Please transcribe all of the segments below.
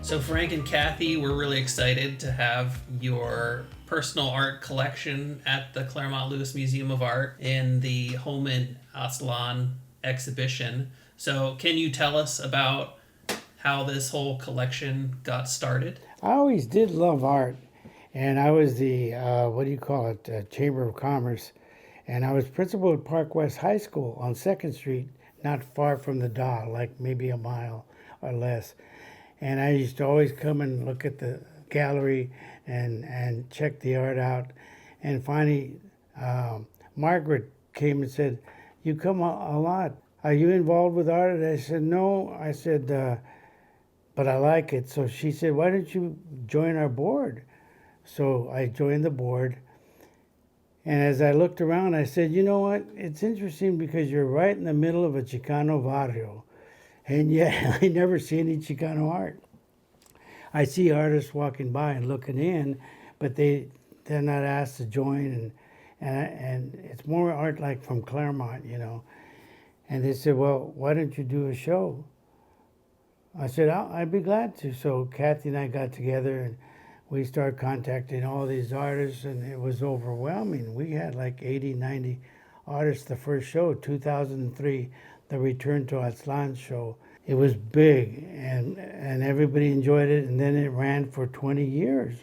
So Frank and Cathy, we're really excited to have your personal art collection at the Claremont Lewis Museum of Art in the Home in Aztlán exhibition. So can you tell us about how this whole collection got started? I always did love art, and I was the what do you call it, Chamber of Commerce, and I was principal at Park West High School on Second Street, not far from the Dock, like maybe a mile or less. And I used to always come and look at the gallery and check the art out. And finally, Margaret came and said, "You come a lot. Are you involved with art?" And I said, "No." I said, "But I like it." So she said, "Why don't you join our board?" So I joined the board. And as I looked around, I said, "You know what? It's interesting because you're right in the middle of a Chicano barrio. And yet I never see any Chicano art. I see artists walking by and looking in, but they're not asked to join, and it's more art like from Claremont, you know." And they said, "Well, why don't you do a show?" I said, I'd be glad to. So Cathy and I got together and we started contacting all these artists, and it was overwhelming. We had like 80, 90 artists the first show, 2003, the Return to Aztlan show. It was big, and everybody enjoyed it, and then it ran for 20 years.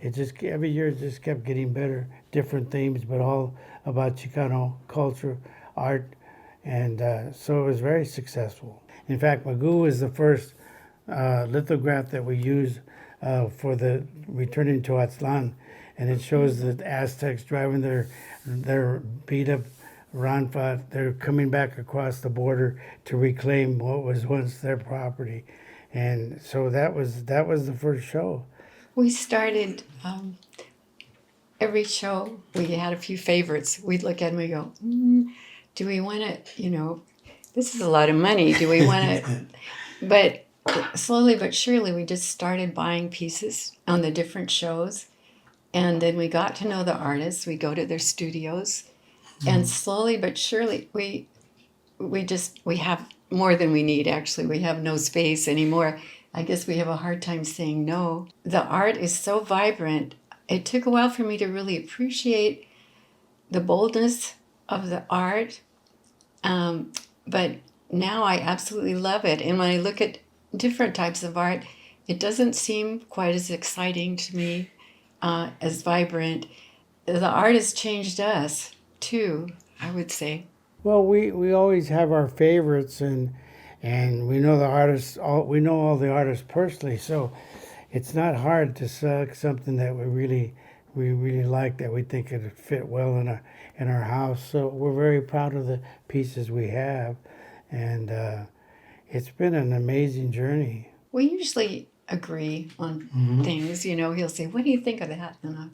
It just, every year it just kept getting better, different themes, but all about Chicano culture, art, and so it was very successful. In fact, Magu was the first lithograph that we used for the Returning to Aztlan, and it shows the Aztecs driving their beat up Ranfa. They're coming back across the border to reclaim what was once their property, and so that was the first show. We started every show. We had a few favorites. We'd look at them and go, "Do we want to? This is a lot of money. Do we want to?" But slowly but surely, we just started buying pieces on the different shows. And then we got to know the artists. We go to their studios. And slowly but surely, we have more than we need, actually. We have no space anymore. I guess we have a hard time saying no. The art is so vibrant. It took a while for me to really appreciate the boldness of the art. But now I absolutely love it. And when I look at different types of art, it doesn't seem quite as exciting to me, as vibrant. The art has changed us, too, I would say. Well, we always have our favorites, and we know the artists. We know all the artists personally, so it's not hard to select something that we really like, that we think it would fit well in our house. So we're very proud of the pieces we have, and it's been an amazing journey. We usually agree on things. He'll say, "What do you think of that?" And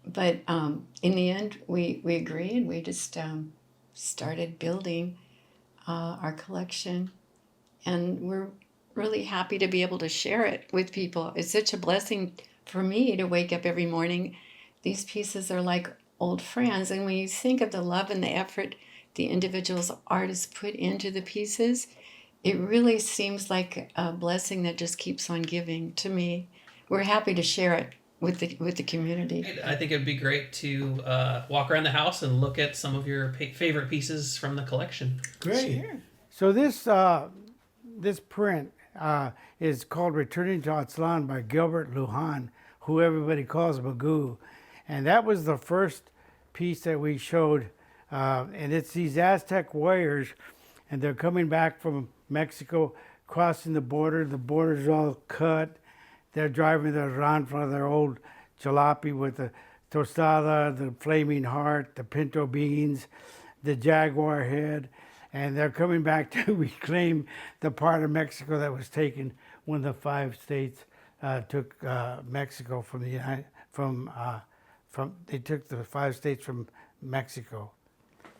but in the end, we agree, and we just started building our collection, and we're really happy to be able to share it with people. It's such a blessing for me to wake up every morning. These pieces are like old friends, and when you think of the love and the effort the individuals artists put into the pieces, it really seems like a blessing that just keeps on giving to me. We're happy to share it with the community. I think it'd be great to walk around the house and look at some of your favorite pieces from the collection. Great. Sure. So this print is called "Returning to Aztlan" by Gilbert Luján, who everybody calls Magu, and that was the first piece that we showed. And it's these Aztec warriors, and they're coming back from Mexico, crossing the border. The border's all cut. They're driving their ranfla, their old jalopy with the tostada, the flaming heart, the pinto beans, the jaguar head, and they're coming back to reclaim the part of Mexico that was taken when the 5 states took Mexico from the they took the 5 states from Mexico.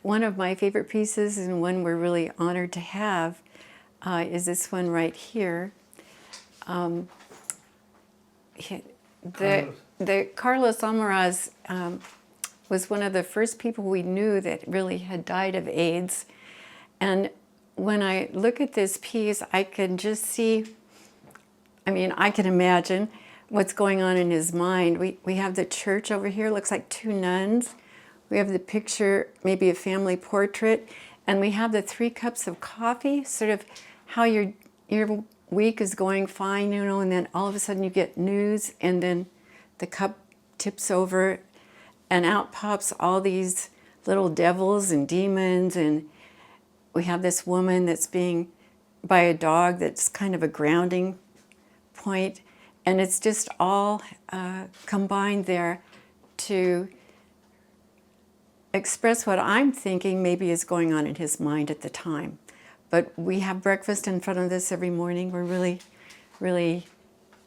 One of my favorite pieces, and one we're really honored to have, is this one right here. The Carlos Almaraz was one of the first people we knew that really had died of AIDS. And when I look at this piece, I can just see I mean, I can imagine what's going on in his mind. We have the church over here, looks like two nuns. We have the picture, maybe a family portrait, and we have the 3 cups of coffee, sort of how your week is going fine, you know, and then all of a sudden you get news, and then the cup tips over, and out pops all these little devils and demons, and we have this woman that's being by a dog that's kind of a grounding point, and it's just all combined there to express what I'm thinking maybe is going on in his mind at the time. But we have breakfast in front of this every morning. We're really, really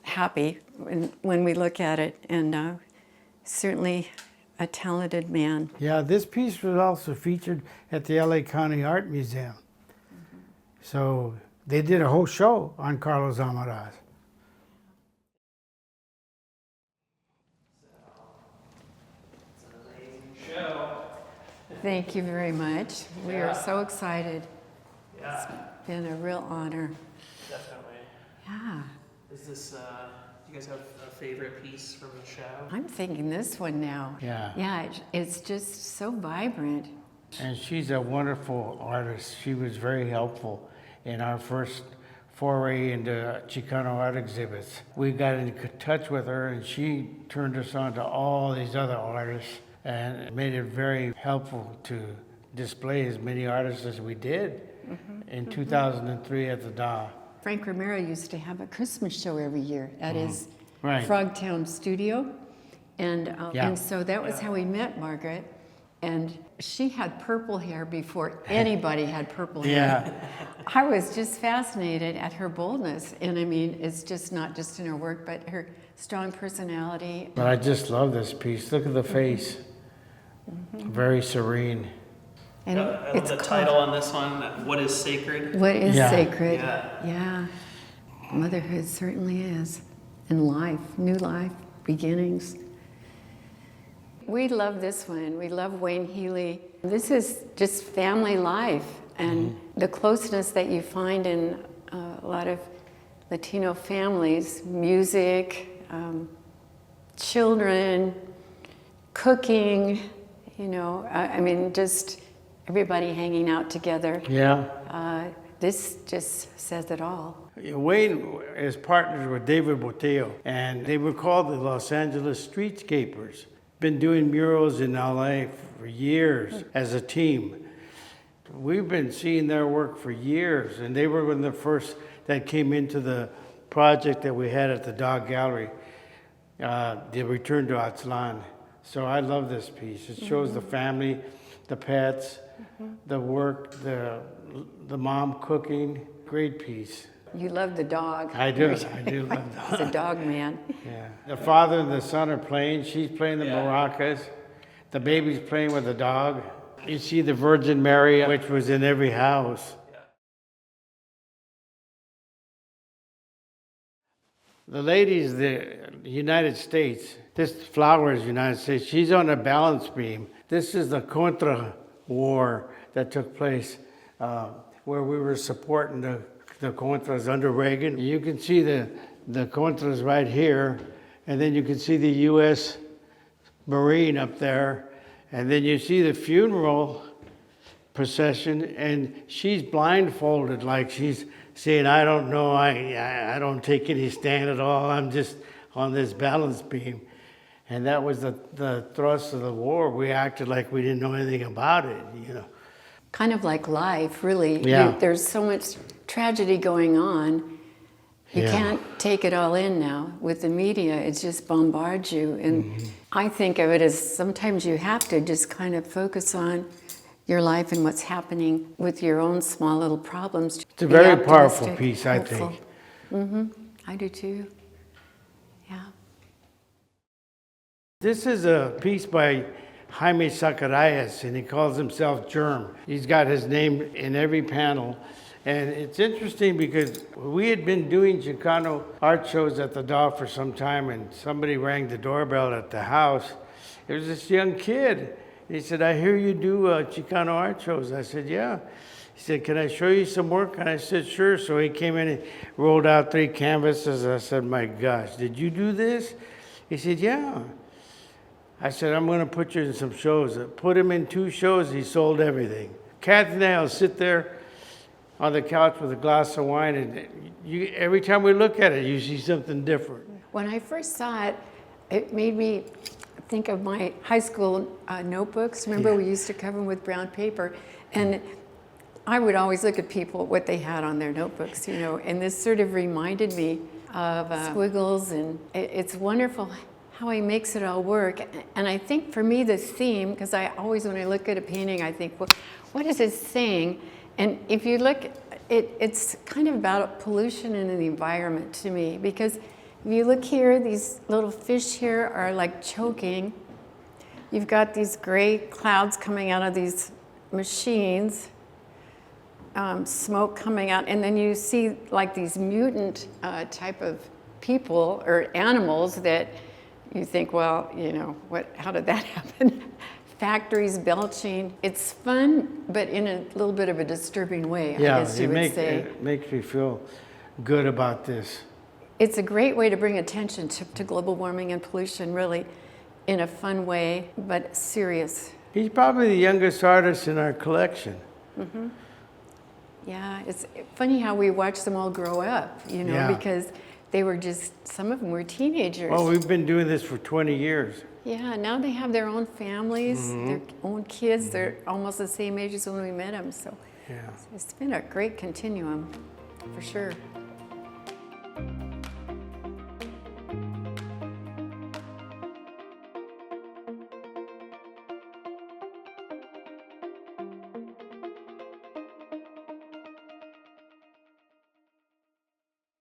happy when we look at it, and certainly a talented man. Yeah, this piece was also featured at the LA County Art Museum. So they did a whole show on Carlos Almaraz. Thank you very much. We are so excited. Yeah, It's been a real honor. definitely. Yeah. Is this, do you guys have a favorite piece from the show? I'm thinking this one now. Yeah. Yeah, it's just so vibrant. And she's a wonderful artist. She was very helpful in our first foray into Chicano art exhibits. We got in touch with her, and she turned us on to all these other artists, and it made it very helpful to display as many artists as we did in 2003 at the DA. Frank Romero used to have a Christmas show every year at his Right. Frogtown studio. And, Yeah. and so that was how we met Margaret. And she had purple hair before anybody had purple hair. Yeah. I was just fascinated at her boldness. And I mean, it's just not just in her work, but her strong personality. But I just love this piece. Look at the face. Very serene. And I love it's the called title on this one, What is Sacred? What is Yeah. Sacred? Yeah. Yeah. Motherhood certainly is. And life, new life, beginnings. We love this one. We love Wayne Healy. This is just family life and the closeness that you find in a lot of Latino families, music, children, cooking, you know, I mean, just everybody hanging out together. Yeah. This just says it all. Wayne is partners with David Botello, and they were called the Los Angeles Streetscapers. Been doing murals in LA for years as a team. We've been seeing their work for years, and they were one of the first that came into the project that we had at the Dog Gallery, the Return to Aztlán. So I love this piece. It shows the family, the pets, the work, the mom cooking. Great piece. You love the dog. I do love that. He's a dog man. Yeah. The father and the son are playing. She's playing the maracas. The baby's playing with the dog. You see the Virgin Mary, which was in every house. The lady's the United States. This flower is United States. She's on a balance beam. This is the Contra War that took place where we were supporting the Contras under Reagan. You can see the Contras right here, and then you can see the U.S. Marine up there, and then you see the funeral procession, and she's blindfolded, like she's saying, I don't know, I don't take any stand at all, I'm just on this balance beam. And that was the thrust of the war. We acted like we didn't know anything about it, you know. Kind of like life, really. Yeah. There's so much tragedy going on. You can't take it all in now. With the media, it just bombards you. And I think of it as sometimes you have to just kind of focus on your life and what's happening with your own small little problems. It's a very powerful piece, I think. I do too. Yeah. This is a piece by Jaime Zacarias, and he calls himself Germs. He's got his name in every panel. And it's interesting because we had been doing Chicano art shows at the DAW for some time, and somebody rang the doorbell at the house. It was this young kid. He said, I hear you do Chicano art shows. I said, yeah. He said, "Can I show you some work?" And I said, "Sure." So he came in and rolled out 3 canvases. I said, "My gosh, did you do this?" He said, "Yeah." I said, "I'm going to put you in some shows." I put him in 2 shows. He sold everything. Kathy and I will sit there on the couch with a glass of wine, and every time we look at it, you see something different. When I first saw it, it made me think of my high school notebooks. Remember, we used to cover them with brown paper, and I would always look at people, what they had on their notebooks, you know, and this sort of reminded me of squiggles, and it's wonderful how he makes it all work. And I think for me, the theme, because I always, when I look at a painting, I think, well, what is it saying? And if you look, it's kind of about pollution in the environment to me, because if you look here, these little fish here are like choking. You've got these gray clouds coming out of these machines, smoke coming out, and then you see like these mutant type of people or animals that you think, well, you know, how did that happen? Factories belching. It's fun, but in a little bit of a disturbing way, I guess you would say. It makes me feel good about this. It's a great way to bring attention to global warming and pollution, really, in a fun way, but serious. He's probably the youngest artist in our collection. Mm-hmm. Yeah, it's funny how we watch them all grow up, you know, because they were just, some of them were teenagers. Oh, we've been doing this for 20 years. Yeah, now they have their own families, their own kids. They're almost the same age as when we met them. So it's been a great continuum, for sure.